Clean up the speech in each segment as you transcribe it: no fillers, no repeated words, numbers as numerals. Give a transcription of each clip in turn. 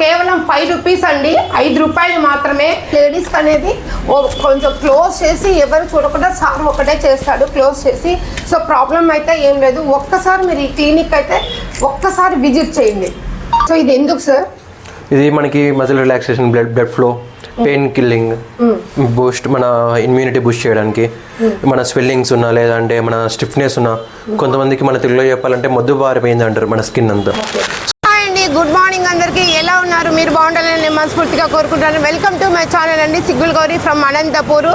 కేవలం 5 రూపీస్ అండి, 5 రూపాయలు మాత్రమే. లేడీస్ అనేది కొంచెం క్లోజ్ చేసి ఎవరు చూడకుండా సార్ ఒకటే చేస్తాడు క్లోజ్ చేసి. సో ప్రాబ్లం అయితే ఏం లేదు. ఒక్కసారి మీరు ఈ క్లినిక్ అయితే ఒక్కసారి విజిట్ చేయండి. సో ఇది ఎందుకు సార్? ఇది మనకి muscle relaxation, blood flow, pain killing, Boost, మన ఇమ్యూనిటీ బూస్ట్ చేయడానికి, మన స్వెల్లింగ్స్ ఉన్నా లేదంటే మన స్టిఫ్నెస్ ఉన్నా, కొంతమందికి మన తెలుగులో చెప్పాలంటే మొద్దు బారిపోయింది అంటారు మన స్కిన్ అంతా. గుడ్ మార్నింగ్ అందరికీ, ఎలా ఉన్నారు? మీరు బాగుండాలని నేను మనస్ఫూర్తిగా కోరుకుంటాను. వెల్కమ్ టు మై ఛానల్ అండి, సిగ్గుల్ గౌరీ ఫ్రమ్ అనంతపూర్.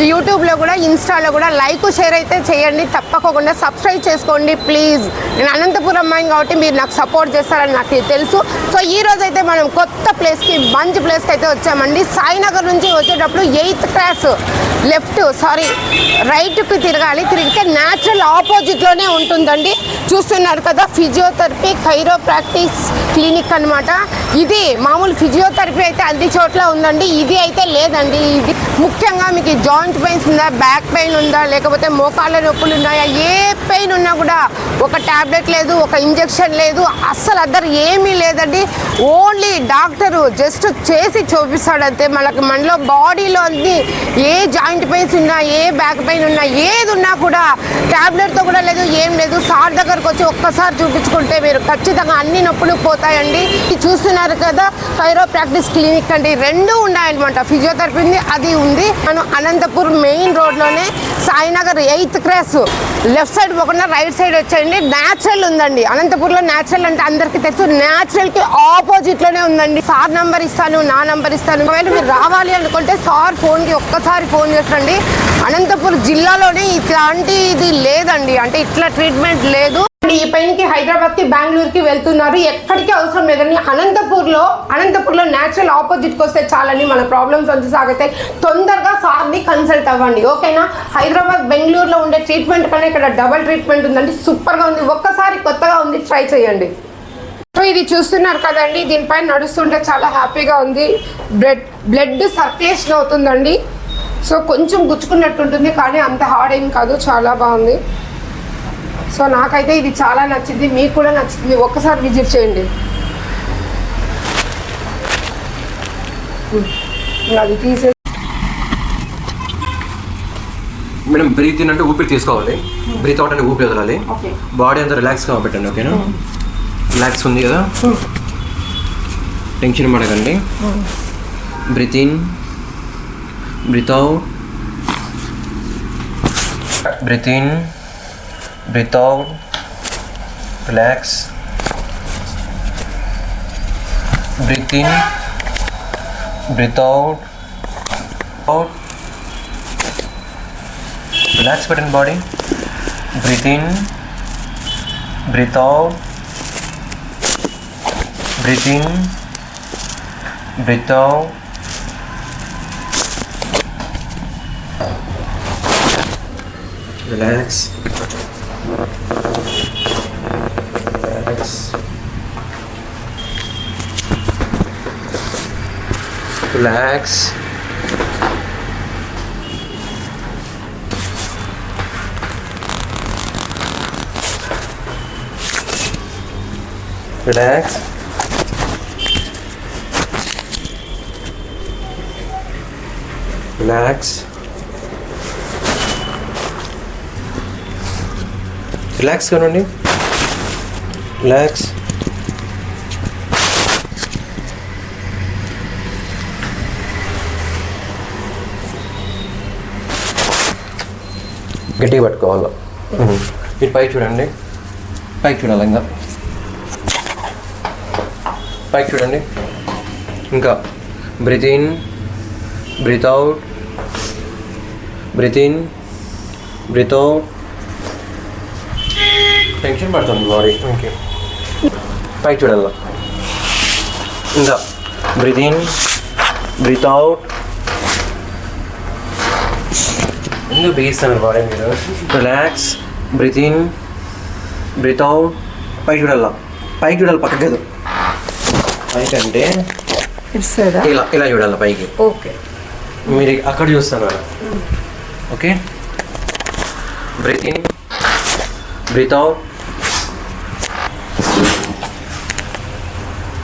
యూట్యూబ్లో కూడా ఇన్స్టాలో కూడా లైక్ షేర్ అయితే చేయండి, తప్పకుండా సబ్స్క్రైబ్ చేసుకోండి ప్లీజ్. నేను అనంతపురం అమ్మాయిని కాబట్టి మీరు నాకు సపోర్ట్ చేస్తారని నాకు తెలుసు. సో ఈ రోజు అయితే మనం కొత్త ప్లేస్కి, మంచి ప్లేస్కి అయితే వచ్చామండి. సాయినగర్ నుంచి వచ్చేటప్పుడు 8th క్లాస్ రైట్కి తిరగాలి. తిరిగితే న్యాచురల్ ఆపోజిట్లోనే ఉంటుందండి. చూస్తున్నారు కదా, ఫిజియోథెరపీ కైరోప్రాక్టిస్ క్లినిక్ అనమాట. ఇది మామూలు ఫిజియోథెరపీ అయితే అన్ని చోట్ల ఉందండి, ఇది అయితే లేదండి. ఇది ముఖ్యంగా మీకు జాయింట్ పెయిన్స్ ఉందా, బ్యాక్ పెయిన్ ఉందా, లేకపోతే మోకాళ్ళ నొప్పులు ఉన్నాయా, ఏ పెయిన్ ఉన్నా కూడా ఒక ట్యాబ్లెట్ లేదు, ఒక ఇంజెక్షన్ లేదు, అస్సలు అద్దరు ఏమీ లేదండి. ఓన్లీ డాక్టరు జస్ట్ చేసి చూపిస్తాడు అంతే. మనలో బాడీలో అన్ని ఏ జాయింట్ పెయిన్స్ ఉన్నా, ఏ బ్యాక్ పెయిన్ ఉన్నా, ఏది ఉన్నా కూడా ట్యాబ్లెట్తో కూడా లేదు, ఏం లేదు. సార్ దగ్గరకు వచ్చి ఒక్కసారి చూపించుకుంటే మీరు ఖచ్చితంగా అన్ని నొప్పులు పోతాయండి. చూస్తున్నారు కదా, కైరోప్రాక్టిస్ క్లినిక్ అండి, రెండు ఉన్నాయన్నమాట. ఫిజియోథెరపీ ఉంది, అది ఉంది. మనం అనంతపూర్ మెయిన్ రోడ్లోనే Sainagar 8th class left side పోకుండా రైట్ సైడ్ వచ్చేయండి. న్యాచురల్ ఉందండి. అనంతపూర్లో న్యాచురల్ అంటే అందరికీ తెలుసు, న్యాచురల్కి ఆపోజిట్లోనే ఉందండి. సార్ నంబర్ ఇస్తాను, నా నంబర్ ఇస్తాను. ఒకవేళ మీరు రావాలి అనుకుంటే సార్ ఫోన్కి ఒక్కసారి ఫోన్ చేసండి. అనంతపూర్ జిల్లాలోనే ఇట్లాంటిది లేదండి, అంటే ఇట్లా ట్రీట్మెంట్ లేదు. ఈ పైనకి హైదరాబాద్కి, బెంగళూరుకి వెళ్తున్నారు, ఎక్కడికి అవసరం లేదండి. అనంతపూర్లో న్యాచురల్ ఆపోజిట్కి వస్తే చాలండి, మన ప్రాబ్లమ్స్ అంతా సాగుతాయి. తొందరగా సార్ని కన్సల్ట్ అవ్వండి, ఓకేనా? హైదరాబాద్, బెంగళూరులో ఉండే ట్రీట్మెంట్ కన్నా ఇక్కడ డబల్ ట్రీట్మెంట్ ఉందండి, సూపర్గా ఉంది. ఒక్కసారి కొత్తగా ఉంది, ట్రై చేయండి. సో ఇది చూస్తున్నారు కదండి, దీనిపైన నడుస్తుంటే చాలా హ్యాపీగా ఉంది. బ్లడ్ సర్క్యులేషన్ అవుతుందండి. సో కొంచెం గుచ్చుకున్నట్టుంటుంది, కానీ అంత హార్డ్ ఏం కాదు, చాలా బాగుంది. సో నాకైతే ఇది చాలా నచ్చింది, మీకు కూడా నచ్చింది, ఒక్కసారి విజిట్ చేయండి. అది తీసే మేడం, బ్రీత్ ఇన్ అంటే ఊపిరి తీసుకోవాలి, బ్రీత్ అవుట్ అంటే ఊపిరి వదలాలి. బాడీ అంతా రిలాక్స్గా పెట్టండి, ఓకేనా? రిలాక్స్ ఉంది కదా, టెన్షన్ పడకండి. Breathe in, breathe out, breathe in, breathe out, relax, breathe in, breathe out, relax button body, breathe in, breathe out, breathe in, breathe out, relax. Relax. Relax. Relax. Relax కానండి, relax. గట్టిగా పట్టుకోవాలి. మీరు పైకి చూడండి, పైకి చూడాలి, ఇంకా పైకి చూడండి. ఇంకా breathe in, breathe out, breathe in, breathe out. Tension పడుతుంది బాడీ, ఓకే. పైకి చూడాల. ఇంకా బ్రీత్ ఇన్, బ్రీత్ అవుట్. ఎందుకు బిగిస్తాను బాడీ మీరు? Relax, breathe in, breathe out. పైకి చూడాల, పైకి చూడాలి, పక్కకి కాదు. పైకి అంటే ఇలా ఇలా చూడాలి పైకి, ఓకే. మీరు అక్కడ చూస్తాను, okay. Breathe in, breathe out.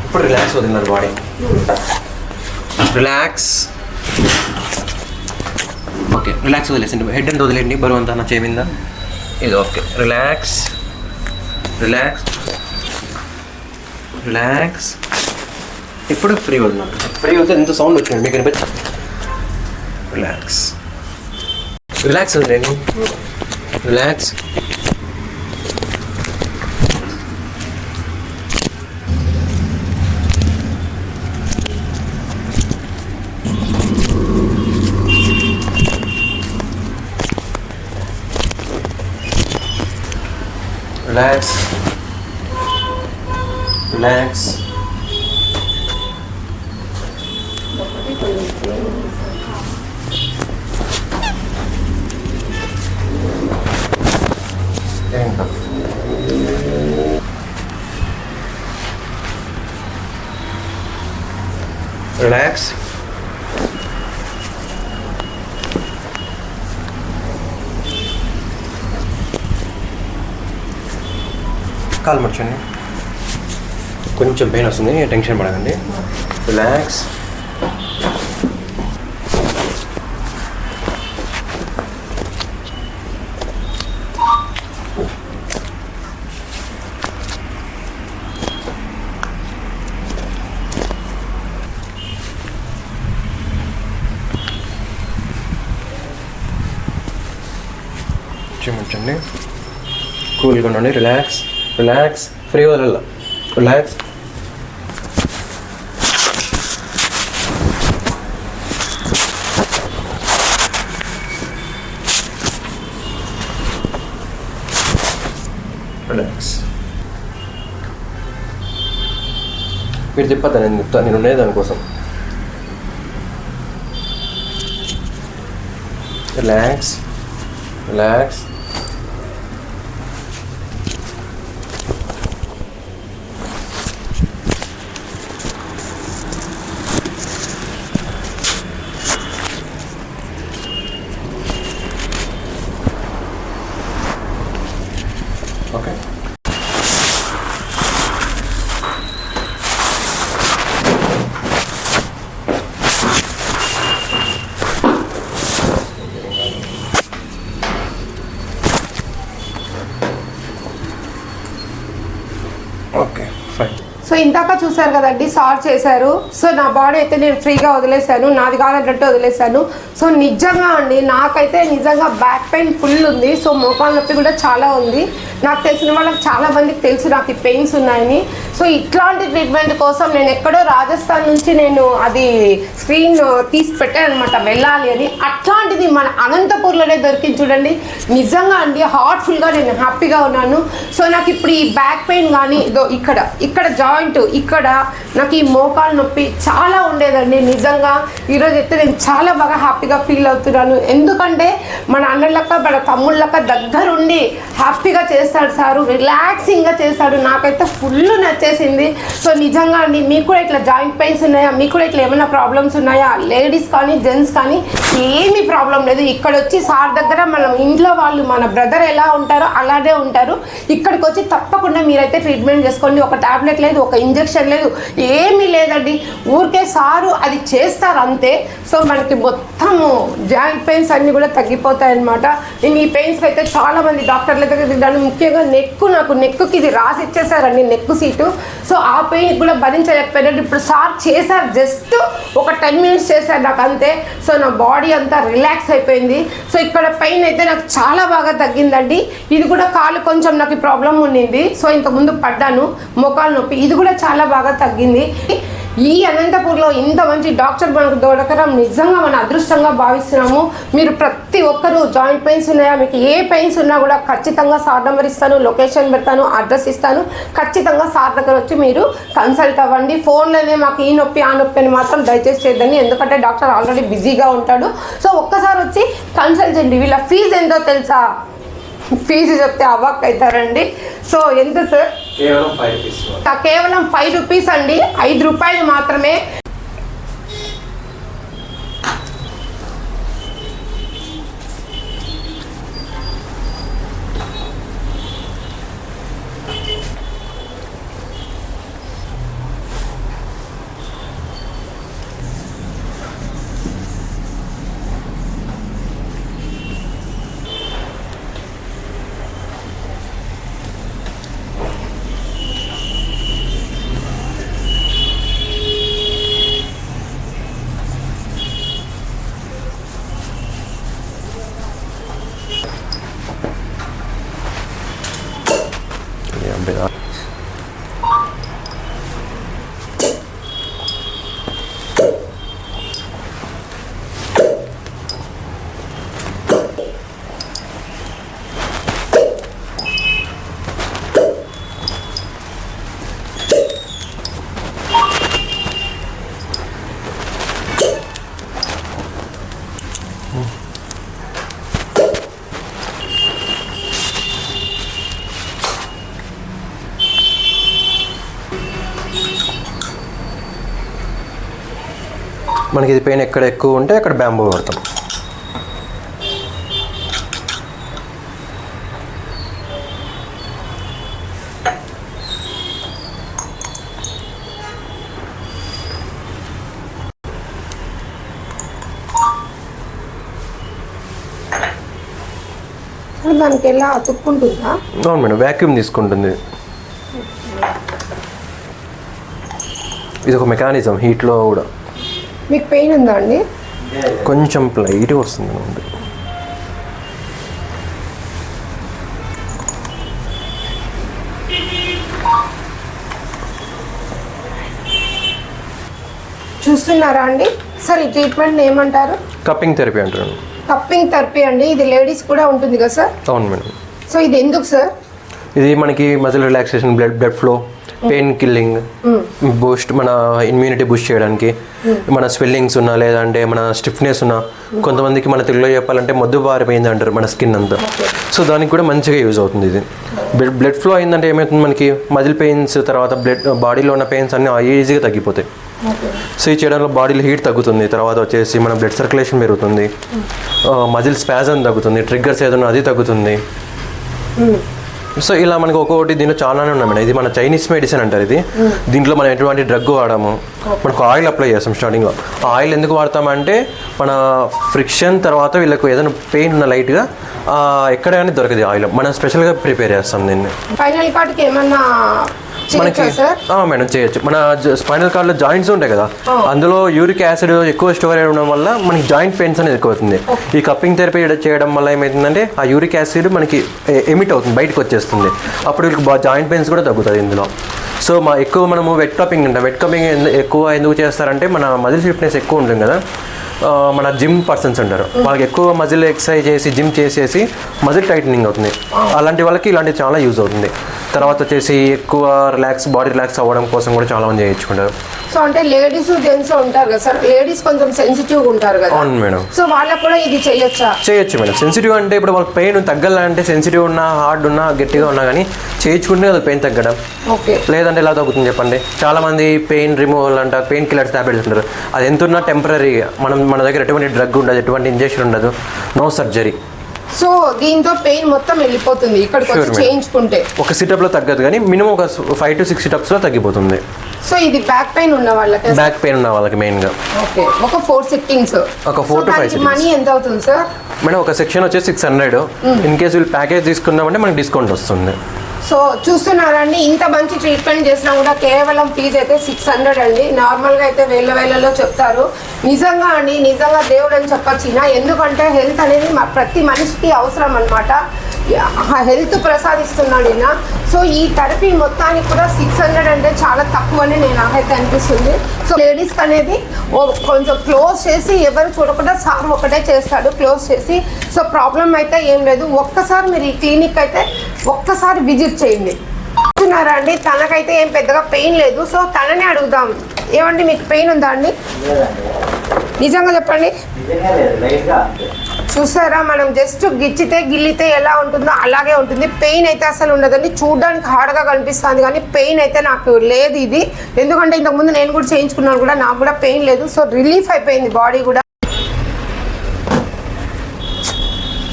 ఇప్పుడు రిలాక్స్ వదిలినారు బాడీ. రిలాక్స్. ఓకే, రిలాక్స్ వదిలేసండి. హెడ్ అంతా వదిలేండి, బరువు అంతా నా చేమిందా. ఇది ఓకే. Relax relax relax. ఇప్పుడు ఫ్రీ వదిలినారు. ఫ్రీ వదిలితే ఎంత సౌండ్ వచ్చింది మీకు అనిపించ. రిలాక్స్ రిలాక్స్ వదిలేండి. రిలాక్స్. Relax. Relax. Relax. కాలు మర్చండి. కొంచెం పెయిన్ వస్తుంది, టెన్షన్ పడకండి. రిలాక్స్. చూపించండి. కూల్గా ఉండండి. Relax relax. ఫ్రీ వదల. రిలాక్స్. రిలాక్స్. మీరు తిప్పద్దా, నేను చెప్తాను. నేను ఉండేది దానికోసం. Relax relax. Okay. Okay fine. So ఇందాక చూసారు కదండి, సార్ చేశారు. సో నా బాడీ అయితే నేను ఫ్రీగా వదిలేశాను, నాది కాదన్నట్టు వదిలేశాను. సో నిజంగా అండి, నాకైతే నిజంగా బ్యాక్ పెయిన్ ఫుల్ ఉంది. సో మోకాలు నొప్పి కూడా చాలా ఉంది. నాకు తెలిసిన వాళ్ళకి చాలా మందికి తెలుసు నాకు ఈ పెయిన్స్ ఉన్నాయని. సో ఇట్లాంటి ట్రీట్మెంట్ కోసం నేను ఎక్కడో రాజస్థాన్ నుంచి నేను అది స్క్రీన్ తీసి పెట్టాను అనమాట, వెళ్ళాలి అని. అట్లాంటిది మన అనంతపూర్లోనే దొరికింది చూడండి. నిజంగా అండి, హార్ట్ఫుల్గా నేను హ్యాపీగా ఉన్నాను. సో నాకు ఇప్పుడు ఈ బ్యాక్ పెయిన్ కానీ ఇదో ఇక్కడ జాయింట్, ఇక్కడ నాకు ఈ మోకాలు నొప్పి చాలా ఉండేదండి. నిజంగా ఈరోజు అయితే నేను చాలా బాగా హ్యాపీగా ఫీల్ అవుతున్నాను. ఎందుకంటే మన అన్నలక్క మన తమ్ముళ్ళక్క దగ్గరుండి హ్యాపీగా చేస్తాడు సారు, రిలాక్సింగ్గా చేస్తాడు. నాకైతే ఫుల్ నచ్చేసింది. సో నిజంగా అండి, మీకు కూడా ఇట్లా జాయింట్ పెయిన్స్ ఉన్నాయా, మీకు కూడా ఇట్లా ఏమైనా ప్రాబ్లమ్స్ ఉన్నాయా, లేడీస్ కానీ జెంట్స్ కానీ ఏమీ ప్రాబ్లం లేదు. ఇక్కడ వచ్చి సార్ దగ్గర మనం ఇంట్లో వాళ్ళు మన బ్రదర్ ఎలా ఉంటారో అలానే ఉంటారు. ఇక్కడికి వచ్చి తప్పకుండా మీరైతే ట్రీట్మెంట్ చేసుకోండి. ఒక టాబ్లెట్ లేదు, ఒక ఇంజెక్షన్ లేదు, ఏమీ లేదండి. ఊరికే సారు అది చేస్తారు అంతే. సో మనకి మొత్తము జాయింట్ పెయిన్స్ అన్నీ కూడా తగ్గిపోతాయి అన్నమాట. నేను ఈ పెయిన్స్ అయితే చాలా మంది డాక్టర్ల దగ్గర తిన్నాను. ముఖ్యంగా నాకు నెక్కుకి ఇది రాసి ఇచ్చేసారండి, నెక్కు సీటు. సో ఆ పెయిన్ కూడా భరించలేకపోయినట్టు ఇప్పుడు సార్ చేశారు. జస్ట్ ఒక 10 minutes చేశారు నాకు అంతే. సో నా బాడీ అంతా రిలాక్స్ అయిపోయింది. సో ఇక్కడ పెయిన్ అయితే నాకు చాలా బాగా తగ్గిందండి. ఇది కూడా కాలు కొంచెం నాకు ప్రాబ్లం ఉండింది. సో ఇంతకుముందు పడ్డాను, మోకాలు నొప్పి, ఇది కూడా చాలా బాగా తగ్గింది. ఈ అనంతపూర్లో ఇంత మంచి డాక్టర్ మనకు దొరకడం నిజంగా మన అదృష్టంగా భావిస్తున్నాము. మీరు ప్రతి ఒక్కరూ జాయింట్ పెయిన్స్ ఉన్నాయా, మీకు ఏ పెయిన్స్ ఉన్నా కూడా ఖచ్చితంగా సార్ నెంబర్ ఇస్తాను, లొకేషన్ పెడతాను, అడ్రస్ ఇస్తాను. ఖచ్చితంగా సార్ దగ్గర వచ్చి మీరు కన్సల్ట్ అవ్వండి. ఫోన్లోనే మాకు ఈ నొప్పి ఆ నొప్పి అని మాత్రం దయచేసి చేయద్దండి, ఎందుకంటే డాక్టర్ ఆల్రెడీ బిజీగా ఉంటాడు. సో ఒక్కసారి వచ్చి కన్సల్ట్ చేయండి. వీళ్ళ ఫీజు ఎంతో తెలుసా? ఫీజు చెప్తే అవాక్ అవుతారండి. సో ఎంత సార్? కేవలం 5 రూపీస్ అండి, 5 రూపాయలు మాత్రమే. ఉంటుంది. మనకి ఇది పెయిన్ ఎక్కడ ఎక్కువ ఉంటే అక్కడ బ్యాంబూ వాడతాం. దానికి ఎలా అతుక్కుంటుందా? అవును మేడం, వ్యాక్యూమ్ తీసుకుంటుంది. ఇది ఒక మెకానిజం. హీట్లో కూడా మీకు పెయిన్ ఉందా అండి? కొంచెం లైట్గా వస్తుంది అండి. చూస్తున్నారా అండి సార్? ఈ ట్రీట్మెంట్ ఏమంటారు? కప్పింగ్ థెరపీ అంటారు. కప్పింగ్ థెరపీ అండి. ఇది లేడీస్ కూడా ఉంటుంది కదా సార్? అవును మేడం. సో ఇది ఎందుకు సార్? ఇది మనకి muscle relaxation, blood flow, pain killing, Boost, మన ఇమ్యూనిటీ బూస్ట్ చేయడానికి, మన స్వెల్లింగ్స్ ఉన్నా లేదంటే మన స్టిఫ్నెస్ ఉన్నా, కొంతమందికి మన తెలుగులో చెప్పాలంటే మొద్దు బారిపోయింది అంటారు మన స్కిన్ అంతా. సో దానికి కూడా మంచిగా యూజ్ అవుతుంది ఇది. బ్లడ్ ఫ్లో అయిందంటే ఏమవుతుంది, మనకి మజిల్ పెయిన్స్ తర్వాత బాడీలో ఉన్న పెయిన్స్ అన్నీ ఈజీగా తగ్గిపోతాయి. సో ఇది చేయడంలో బాడీలో హీట్ తగ్గుతుంది. తర్వాత వచ్చేసి మన బ్లడ్ సర్క్యులేషన్ పెరుగుతుంది, మజిల్ స్పాజం తగ్గుతుంది, ట్రిగ్గర్స్ ఏదైనా అది తగ్గుతుంది. సో ఇలా మనకి ఒక్కొక్కటి దీంట్లో చాలానే ఉన్నాయి మేడం. ఇది మన చైనీస్ మెడిసిన్ అంటారు ఇది. దీంట్లో మనం ఎటువంటి డ్రగ్ వాడాము, మనకు ఆయిల్ అప్లై చేస్తాం స్టార్టింగ్లో. ఆయిల్ ఎందుకు వాడతామంటే మన ఫ్రిక్షన్ తర్వాత వీళ్ళకు ఏదైనా పెయిన్ ఉన్న లైట్గా ఎక్కడ కానీ దొరకదు ఆయిల్, మనం స్పెషల్గా ప్రిపేర్ చేస్తాం దీన్ని. ఫైనల్ కార్డ్కి ఏమన్నా మనకి మేడం చేయొచ్చు. మన స్పైనల్ కార్డ్లో జాయింట్స్ ఉంటాయి కదా, అందులో యూరిక్ యాసిడ్ ఎక్కువ స్టోర్ అయి ఉండడం వల్ల మనకి జాయింట్ పెయిన్స్ అనేది ఎక్కువ అవుతుంది. ఈ కప్పింగ్ థెరపీ చేయడం వల్ల ఏమవుతుందంటే ఆ యూరిక్ యాసిడ్ మనకి ఎమిట్ అవుతుంది, బయటకు వచ్చేస్తుంది. అప్పుడు వీళ్ళకి జాయింట్ పెయిన్స్ కూడా తగ్గుతుంది ఇందులో. సో ఎక్కువ మనము వెట్ కప్పింగ్ ఉంటాం. వెట్ కప్పింగ్ ఎక్కువ ఎందుకు చేస్తారంటే మన మజిల్ స్టిఫ్నెస్ ఎక్కువ ఉంటుంది కదా, మన జిమ్ పర్సన్స్ ఉంటారు, వాళ్ళకి ఎక్కువ మజిల్ ఎక్సర్సైజ్ చేసి జిమ్ చేసేసి మజిల్ టైటనింగ్ అవుతుంది. అలాంటి వాళ్ళకి ఇలాంటివి చాలా యూజ్ అవుతుంది. తర్వాత వచ్చేసి ఎక్కువ బాడీ రిలాక్స్ అవ్వడం కోసం కూడా చాలా మంది చేయించుకుంటారు. సో అంటే లేడీస్ జెంట్స్ ఉంటారు కదా సార్, లేడీస్ కొంచెం సెన్సిటివ్ ఉంటారు కదా. అవును మేడం. సో వాళ్ళకు కూడా ఇది చేయొచ్చా? చేయొచ్చు మేడం. సెన్సిటివ్ అంటే ఇప్పుడు వాళ్ళకి పెయిన్ తగ్గాలంటే సెన్సిటివ్ ఉన్నా, హార్డ్ ఉన్నా, గట్టిగా ఉన్నా కానీ చేయించుకుంటే అది పెయిన్ తగ్గడం. ఓకే. లేదంటే ఎలా తగ్గుతుంది చెప్పండి? చాలా మంది పెయిన్ రిమూవల్ అంట, పెయిన్ కిల్లర్స్ టాబ్లెట్స్ ఉంటారు. అది ఎంత ఉన్నా టెంపరీగా, మన దగ్గర ఎటువంటి డ్రగ్ ఉండదు, ఎటువంటి ఇంజెక్షన్ ఉండదు, నో సర్జరీ. సో దీంతో పెయిన్ మొత్తం వెళ్ళిపోతుంది ఇక్కడికి వచ్చి చేయించుకుంటే. ఒక సిటప్లో తగ్గదు కానీ మినిమం ఒక 5 to 6 సిటప్స్లో తగ్గిపోతుంది. సో ఇది బ్యాక్ పెయిన్ ఉన్న వాళ్ళకి? బ్యాక్ పెయిన్ ఉన్న వాళ్ళకి మెయిన్గా. ఓకే. ఒక 4 సిట్టింగ్స్, ఒక 4 to 5 సిట్టింగ్స్. మనీ ఎంత అవుతుంది సార్? మేడం ఒక సెక్షన్ వచ్చేసి 600. ఇన్ కేసు వీళ్ళు ప్యాకేజ్ తీసుకున్నామంటే మనకి డిస్కౌంట్ వస్తుంది. సో చూస్తున్నారండి, ఇంత మంచి ట్రీట్మెంట్ చేసినా కూడా కేవలం ఫీజు అయితే 600 అండి. నార్మల్గా అయితే వేలలో చెప్తారు. నిజంగా అండి, నిజంగా దేవుడు అని చెప్పచ్చు. ఎందుకంటే హెల్త్ అనేది ప్రతి మనిషికి అవసరం అనమాట. హెల్త్ ప్రసాదిస్తున్నాడు ఈయన. సో ఈ థెరపీ మొత్తానికి కూడా 600 అంటే చాలా తక్కువ అని నాకైతే అనిపిస్తుంది. సో లేడీస్కి అనేది కొంచెం క్లోజ్ చేసి ఎవరు చూడకుండా సార్ ఒకటే చేస్తాడు, క్లోజ్ చేసి. సో ప్రాబ్లం అయితే ఏం లేదు. ఒక్కసారి మీరు ఈ క్లినిక్ అయితే ఒక్కసారి విజిట్ చేయండి. చూస్తున్నారా అండి, తనకైతే ఏం పెద్దగా పెయిన్ లేదు. సో తననే అడుగుదాం, ఏమండి మీకు పెయిన్ ఉందా అండి? నిజంగా చెప్పండి. చూసారా, మనం జస్ట్ గిల్లితే ఎలా ఉంటుందో అలాగే ఉంటుంది. పెయిన్ అయితే అసలు ఉండదండి. చూడడానికి హార్డ్గా కనిపిస్తుంది కానీ పెయిన్ అయితే నాకు లేదు ఇది. ఎందుకంటే ఇంతకుముందు నేను కూడా చేయించుకున్నాను కూడా, నాకు కూడా పెయిన్ లేదు. సో రిలీఫ్ అయిపోయింది బాడీ కూడా.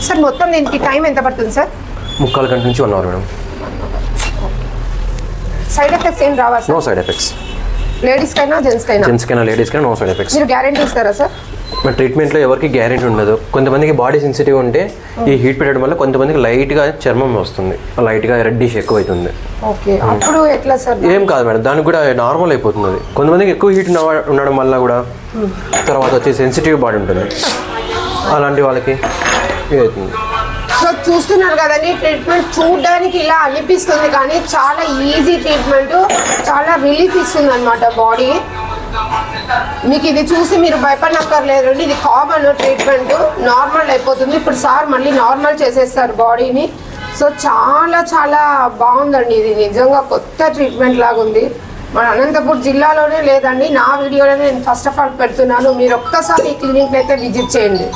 సార్ మొత్తం దీనికి టైం ఎంత పడుతుంది సార్? 3/4 గంట నుంచి 1 అవర్ మేడం. సైడ్ ఎఫెక్ట్స్ ఏం రావా? No side effects. లేడీస్కైనా జెంట్స్కైనా? లేడీస్కైనా నో సైడ్ ఎఫెక్ట్స్. మీరు గ్యారెంటీ ఇస్తారా సార్? మన ట్రీట్మెంట్లో ఎవరికి గ్యారెంటీ ఉండదు. కొంతమందికి బాడీ సెన్సిటివ్ ఉంటే ఈ హీట్ పెట్టడం వల్ల కొంతమందికి లైట్గా చర్మం వస్తుంది, లైట్గా రెడ్డిష్ ఎక్కువ అవుతుంది. ఓకే, అప్పుడు ఎట్లా సార్? ఏం కాదు మేడం, దానికి కూడా నార్మల్ అయిపోతుంది. అది కొంతమందికి ఎక్కువ హీట్ ఉండడం వల్ల కూడా తర్వాత వచ్చి సెన్సిటివ్ బాడీ ఉంటుంది, అలాంటి వాళ్ళకి ఇది అవుతుంది. సో చూస్తున్నారు కదండి, ట్రీట్మెంట్ చూడడానికి ఇలా అనిపిస్తుంది కానీ చాలా ఈజీ ట్రీట్మెంట్, చాలా రిలీఫ్ ఇస్తుంది అనమాట బాడీ. మీకు ఇది చూసి మీరు భయపడనక్కర్లేదు, ఇది కామన్ ట్రీట్మెంట్, నార్మల్ అయిపోతుంది. ఇప్పుడు సార్ మళ్ళీ నార్మల్ చేసేస్తారు బాడీని. సో చాలా చాలా బాగుందండి, ఇది నిజంగా కొత్త ట్రీట్మెంట్ లాగా ఉంది. మన అనంతపూర్ జిల్లాలోనే లేదండి, నా వీడియోలోనే నేను ఫస్ట్ ఆఫ్ ఆల్ పెడుతున్నాను. మీరు ఒక్కసారి ఈ క్లినిక్ని అయితే విజిట్ చేయండి.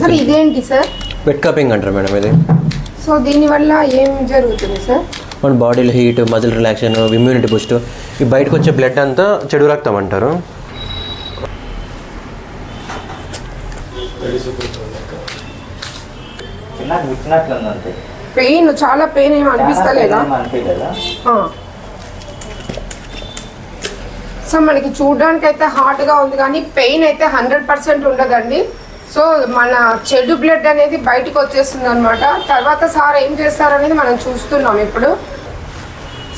సార్ ఇదేంటి సార్? వెట్ కపింగ్ అంటారు మేడం ఇది. సో దీనివల్ల ఏం జరుగుతుంది సార్? మన బాడీలో heat, muscle relaxation, immunity Boost, ఈ బయటకు వచ్చే బ్లడ్ అంతా చెడు రక్తం అంటారు. పెయిన్, చాలా పెయిన్ ఏమి అనిపిస్తలేదా? సో మనకి చూడడానికి అయితే హార్డ్గా ఉంది కానీ పెయిన్ అయితే 100% ఉండదండి. సో మన చెడు బ్లడ్ అనేది బయటకు వచ్చేస్తుంది అనమాట. తర్వాత సార్ ఏం చేస్తారు అనేది మనం చూస్తున్నాం ఇప్పుడు.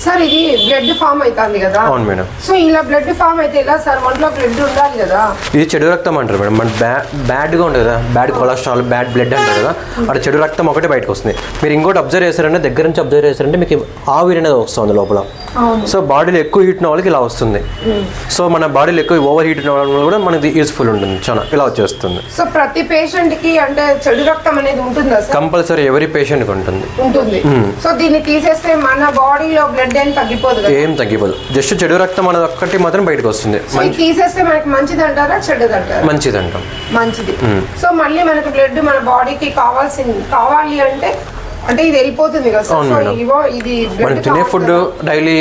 సార్ ఇది బ్లడ్ ఫామ్ అవుతుంది కదా? అవును మేడం. సో ఇలా బ్లడ్ ఫామ్ అయితే ఎలా సార్? ఒంట్లో బ్లడ్ ఉండాలి కదా? ఇది చెడు రక్తం అంటారు మేడం. మన బ్యాడ్గా ఉంటుంది కదా, బ్యాడ్ కొలెస్ట్రాల్, బ్యాడ్ బ్లడ్ అంటారు కదా, అక్కడ చెడు రక్తం ఒకటే బయటకు వస్తుంది. మీరు ఇంకోటి అబ్జర్వ్ చేశారంటే, దగ్గర నుంచి అబ్జర్వ్ చేశారంటే మీకు ఆవిరి అనేది వస్తుంది లోపల. సో బాడీలో ఎక్కువ హీట్ ఉన్న వాళ్ళకి ఇలా వస్తుంది. సో మన బాడీలో ఎక్కువ ఓవర్ హీట్ ఉన్న వాళ్ళకి కూడా మనకి యూస్ఫుల్ ఉంటుంది, చాలా ఇలా వచ్చేస్తుంది. సో ప్రతి పేషెంట్ కి అంటే చెడు రక్తం అనేది ఉంటుందా సార్? కంపల్సరీ ఎవరి పేషెంట్కి ఉంటుంది. సో దీన్ని తీసేస్తే మన బాడీలో బ్లడ్ ఏం తగ్గిపోదు కదా? ఏం తగ్గిపోదు, జస్ట్ చెడు రక్తం అనేది ఒక్కటి మాత్రం బయటకు వస్తుంది. తీసేస్తే మనకి మంచిది అంటారా చెడుది అంటారా? మంచిది అంటాం. మంచిది. సో మళ్ళీ మనకి బ్లడ్ మన బాడీకి కావాలి అంటే ఇది వెళ్ళిపోతుంది కదా సార్? సో ఇది మనం తినే ఫుడ్, డైలీ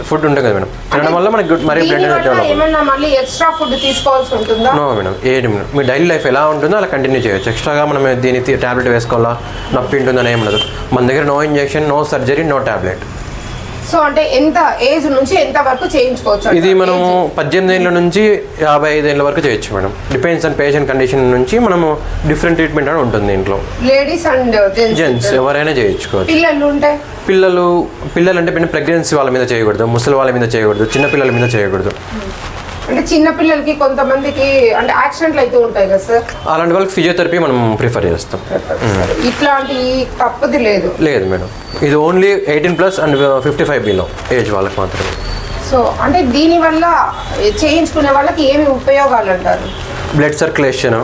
ఫుడ్ ఉంటుంది కదా మేడం, తినడం వల్ల మనకి మరి బ్లడ్ ఏమన్నా మళ్ళీ ఎక్స్ట్రా ఫుడ్ తీసుకోవాల్సి ఉంటుందా? నో మేడం, ఏమి మీ డైలీ లైఫ్ ఎలా ఉంటుందో అలా కంటిన్యూ చేయొచ్చు. ఎక్స్ట్రాగా మనం దీని టాబ్లెట్ వేసుకోవాలా, నొప్పి ఉంటుందని ఏం ఉండదు. మన దగ్గర no injection, no surgery, no tablet. So అంటే ఎంత ఏజ్ నుంచి ఎంత వరకు చేయించుకోవచ్చు? ఇది మనము 18 ఏళ్ళ నుంచి 55 ఏళ్ళ వరకు చేయొచ్చు madam. Depends on patient condition నుంచి మనము డిఫరెంట్ ట్రీట్మెంట్ అని ఉంటుంది ఇంట్లో. లేడీస్ అండ్ జెంట్స్ ఎవరైనా చేయించుకోవచ్చు. పిల్లలు అంటే ప్రెగ్నెన్సీ వాళ్ళ మీద చేయకూడదు, ముసలి వాళ్ళ మీద చేయకూడదు, చిన్న పిల్లల మీద చేయకూడదు. అంటే చిన్న పిల్లలకి కొంతమందికి అంటే యాక్సిడెంట్లు అయితే ఉంటాయి కదా సార్, అలాంటి వాళ్ళకి ఫిజియోథెరపీ మనం ప్రిఫర్ చేస్తాం. ఇట్లాంటి తప్పది లేదు మేడం. ఇది ఓన్లీ 18+ అండ్ 55 బిలో ఏజ్ వాళ్ళకి మాత్రమే. సో అంటే దీనివల్ల చేయించుకునే వాళ్ళకి ఏమి ఉపయోగాలు అంటారు? Blood circulation,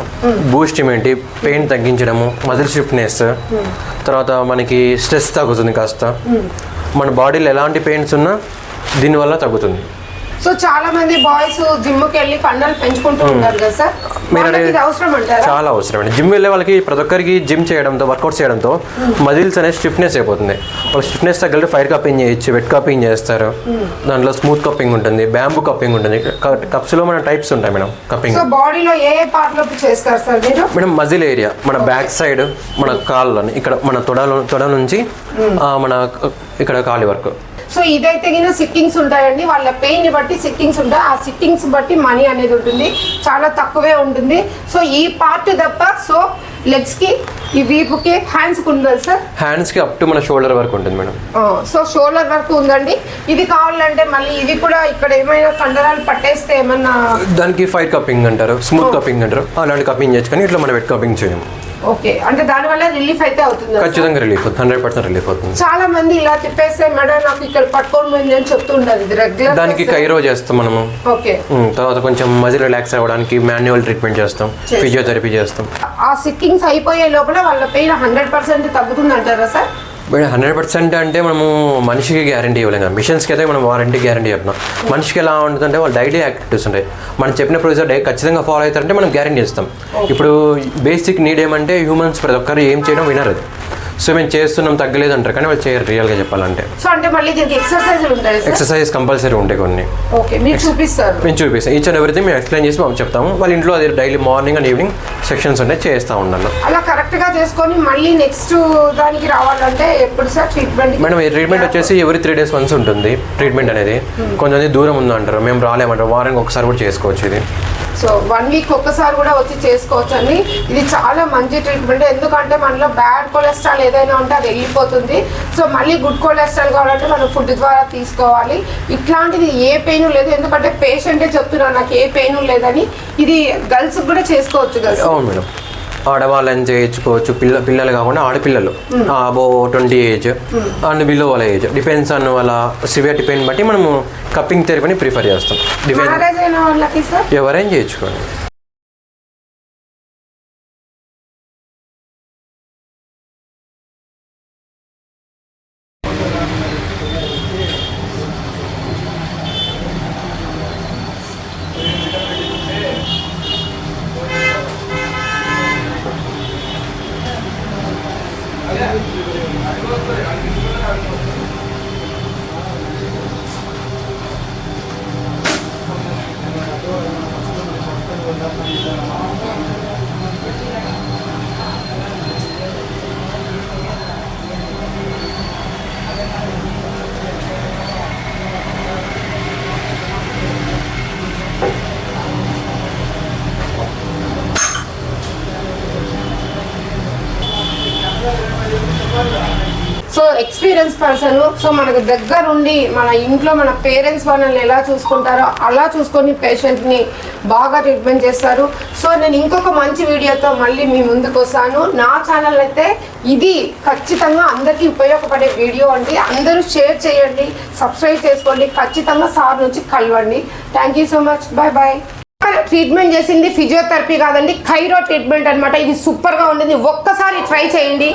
boost immunity, pain తగ్గించడము, మజిల్ స్టిఫ్నెస్, తర్వాత మనకి స్ట్రెస్ తగ్గుతుంది కాస్త. మన బాడీలో ఎలాంటి పెయిన్స్ ఉన్నా దీనివల్ల తగ్గుతుంది. సో చాలా మంది బాయ్స్ జిమ్ కి వెళ్ళి కండలు పెంచుకుంటూ ఉంటారు కదా సార్, ఇది అవసరం అంటారా? చాలా అవసరం అండి. జిమ్ వెళ్ళే వాళ్ళకి ప్రతి ఒక్కరికి జిమ్ చేయడంతో, వర్కౌట్ చేయడంతో మజిల్స్ అనేది స్టిఫ్నెస్ అయిపోతుంది. వాళ్ళు స్టిఫ్నెస్ తగ్గలితే ఫైర్ కప్పింగ్ చేయొచ్చు, వెట్ కప్పింగ్ చేస్తారు. దాంట్లో స్మూత్ కప్పింగ్ ఉంటుంది, బ్యాంబూ కప్పింగ్ ఉంటుంది. కప్స్ లో మన టైప్స్ ఉంటాయి మేడం కప్పింగ్. సో బాడీలో ఏ పార్ట్ లో చేస్తారు సార్ మీరు? మేడం మజిల్ ఏరియా, మన బ్యాక్ సైడ్, మన కాళ్ళని ఇక్కడ, మన తొడ నుంచి మన ఇక్కడ కాలి వరకు. సో ఇదైతే కింద సిట్టింగ్స్ ఉంటాయండి, వాళ్ళ పెయిన్ ని బట్టి సిట్టింగ్స్ ఉంటాయి. ఆ సిట్టింగ్స్ బట్టి మనీ అనేది ఉంటుంది, చాలా తక్కువే ఉంటుంది. సో ఈ పార్ట్ తప్ప సో లెగ్స్ కి, ఈ వీపుకి, హ్యాండ్స్ కి ఉండదు సార్? హ్యాండ్స్ కి అప్ టు మన షోల్డర్ వరకు ఉంటుంది మేడం. సో షోల్డర్ వరకు ఉందండి. ఇది కావాలంటే మళ్ళీ ఇది కూడా ఇక్కడ ఏమైనా కండరాలు పట్టేస్తే ఏమన్నా దానికి ఫైర్ కప్పింగ్ అంటారు, స్మూత్ కప్పింగ్ అంటారు. అలాంటి కప్పింగ్ చేయొచ్చు కానీ ఇట్లా మనం వెట్ కప్పింగ్ చేయము. ఓకే, అంటే దానివల్ల రిలీఫ్ అయితే అవుతుంది? ఖచ్చితంగా రిలీఫ్ అవుతుంది, 100% రిలీఫ్ అవుతుంది. చాలా మంది ఇలా తిప్పేస్తే మేడం నాకు ఇక్కడ పట్టుకొని పోయింది అని చెప్తుంటారు, ఇది రెగ్యులర్. దానికి కైరో చేస్తాం మనము. ఓకే. తర్వాత కొంచెం మజిల్ రిలాక్స్ అవ్వడానికి మాన్యువల్ ట్రీట్మెంట్ చేస్తాం, ఫిజియోథెరపీ చేస్తాం. ఆ సిట్టింగ్స్ అయిపోయే లోపల వాళ్ళ పెయిన్ 100% తగ్గుతుంది అంటారా సార్? 100% అంటే మనము మనిషికి గ్యారంటీ ఇవ్వలేం కదా, మిషన్స్కి అయితే మనం వారంటీ గ్యారంటీ చెప్తున్నాం. మనిషికి ఎలా ఉంటుందంటే వాళ్ళు డైలీ యాక్టివిటీస్ ఉంటాయి, మనం చెప్పిన ప్రొసీజర్ ఖచ్చితంగా ఫాలో అవుతారంటే మనం గ్యారంటీ ఇస్తాం. ఇప్పుడు బేసిక్ నీడ్ ఏమంటే హ్యూమన్స్ ప్రతి ఒక్కరు ఏం చేయడం వినరు. సో మేము చేస్తున్నాం తగ్గలేదు అంటారు కానీ వాళ్ళు చేయరు రియల్గా చెప్పాలంటే. సో అంటే మళ్ళీ దీనికి ఎక్సర్సైజ్ కంపల్సరీ ఉంటాయి కొన్ని. ఓకే, మీరు చూపిస్తారు? మేము చూపిస్తాం, ఈచ్ అండ్ ఎవ్రీథింగ్ మేము ఎక్స్ప్లెయిన్ చేసి మేము చెప్తాము. వాళ్ళ ఇంట్లో అది daily morning and evening sections ఉంటాయి, చేస్తూ ఉండాలి. అలా కరెక్ట్గా చేసుకొని మళ్ళీ నెక్స్ట్ దానికి రావాలంటే ఎప్పుడు సార్ ట్రీట్మెంట్? మేడం ఈ ట్రీట్మెంట్ వచ్చేసి ఎవ్రీ 3 days వన్స్ ఉంటుంది ట్రీట్మెంట్ అనేది. కొంతమంది దూరం ఉందంటారు, మేము రాలేమంటారు, వారానికి ఒకసారి కూడా చేసుకోవచ్చు ఇది. సో 1 వీక్ ఒక్కసారి కూడా వచ్చి చేసుకోవచ్చు అండి. ఇది చాలా మంచి ట్రీట్మెంట్, ఎందుకంటే మనలో బ్యాడ్ కొలెస్ట్రాల్ ఏదైనా ఉంటే అది వెళ్ళిపోతుంది. సో మళ్ళీ గుడ్ కొలెస్ట్రాల్ కావాలంటే మనం ఫుడ్ ద్వారా తీసుకోవాలి. ఇట్లాంటిది ఏ పెయిన్ లేదు, ఎందుకంటే పేషెంటే చెప్తున్నారు నాకు ఏ పెయిన్ లేదని. ఇది గర్ల్స్ కూడా చేసుకోవచ్చు కదా? అవును మేడం, ఆడవాళ్ళని చేయించుకోవచ్చు, పిల్లలు కాకుండా ఆడపిల్లలు అబో 20 ఏజ్ అండ్ బిలో వాళ్ళ ఏజ్, డిపెండ్స్ అన్న వాళ్ళ సివియారిటీ పెయిన్ బట్టి మనము కప్పింగ్ థెరపీని ప్రిఫర్ చేస్తాం. మ్యారేజ్ అయిన వాళ్ళకి సార్ ఎవరైనా చేయించుకోండి. సో ఎక్స్పీరియన్స్ పర్సన్, సో మనకు దగ్గరుండి మన ఇంట్లో మన పేరెంట్స్ వాళ్ళని ఎలా చూసుకుంటారో అలా చూసుకొని పేషెంట్ని బాగా ట్రీట్మెంట్ చేస్తారు. సో నేను ఇంకొక మంచి వీడియోతో మళ్ళీ మీ ముందుకు వస్తాను. నా ఛానల్ అయితే ఇది ఖచ్చితంగా అందరికీ ఉపయోగపడే వీడియో అండి. అందరూ షేర్ చేయండి, సబ్స్క్రైబ్ చేసుకోండి, ఖచ్చితంగా సార్ నుంచి కలవండి. Thank you so much, bye bye. Treatment చేసింది ఫిజియోథెరపీ కాదండి, ఖైరో ట్రీట్మెంట్ అనమాట. ఇది సూపర్గా ఉంటుంది, ఒక్కసారి ట్రై చేయండి.